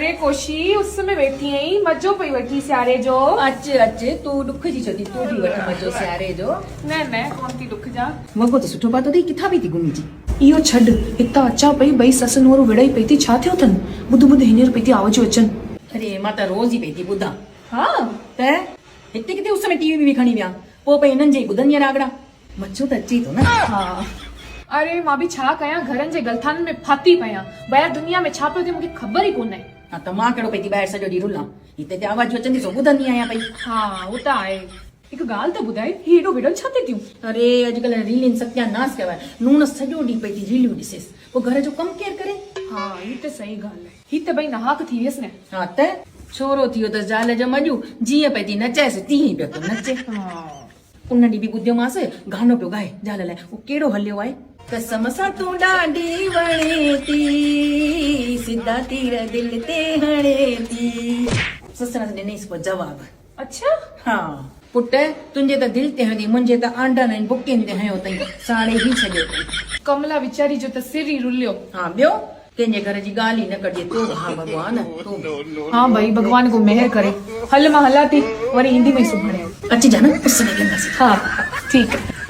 अरे कोशी उस समय बैठी आई मजो पई वठी सियारे जो। अच अच तू दुख जी छो थी, तू भी वठ मजो सियारे जो। न कोन थी दुख जा। वॻो त सुठो पातो थी, किथां बि थी घुमी जी। इहो छॾ, हितां अचां पई ॿई ससु नूंहंरूं विड़ई पई थी, छा थियो अथनि? ॿुध ॿुध हींअर पई थी आवाजूं अचनि। अरे मां त रोज़ ई पई थी ॿुधां। हा त हिते किथे उस में टीवी बि खणी विया, पोइ पई हिननि जे ॿुधनि या रागड़ा। मज़ो त अचे थो न। हा अरे मां बि छा कयां, घरनि जे गलथाननि में फाती पयां। ॿाहिरि दुनिया में छा पियो थिए मूंखे ख़बर ई कोन्हे। हा त मां कहिड़ो पई थी ॿाहिरि सॼो ॾींहुं रुलां, हिते ते आवाजूं अचंदी सो ॿुधंदी आहियां पई। हा उहो त आहे। हिकु ॻाल्हि त ॿुधाए, ही हेॾो विड़नि छा थी थियूं? अरे अॼुकल्ह रीलिन सत्यानाश कयो आहे, नून सॼो ॾींहुं पई थी रीलियूं ॾिसेसि, पोइ घर जो कमु केरु करे? हा ही त सही ॻाल्हि आहे। ही त भई नहाक थी वियसि न। हा त छोरो थियो त ज़ाल जो मॼू, जीअं पई थी नचाएसि तीअं ई पियो थो नचे। उन ॾींहुं बि ॿुधियोमांसि गानो पियो ॻाए ज़ाल लाइ, उहो कहिड़ो हलियो आहे? कसम सां तूं ॾाढी वणे थी, सिधा तीर दिलि ते हणे थी। ससु न ॾिनईसि पोइ जवाबु। अच्छा हा पुट, तुंहिंजे त दिलि ते हणी, मुंहिंजे त आंडनि ऐं बुकियुनि ते हयो अथई, साड़े ई छॾियो अथई। कमला वीचारी जो त सिर ई रुलियो। हा ॿियो कंहिंजे घर जी ॻाल्हि ई न कजे तूं। हा भॻवान तूं। हाँ भाई भगवान को मेहर करे। हल मां हला थी, वरी ईंदी मई सुभाणे। अची जा न, उस में वेंदासीं। हाँ ठीक है।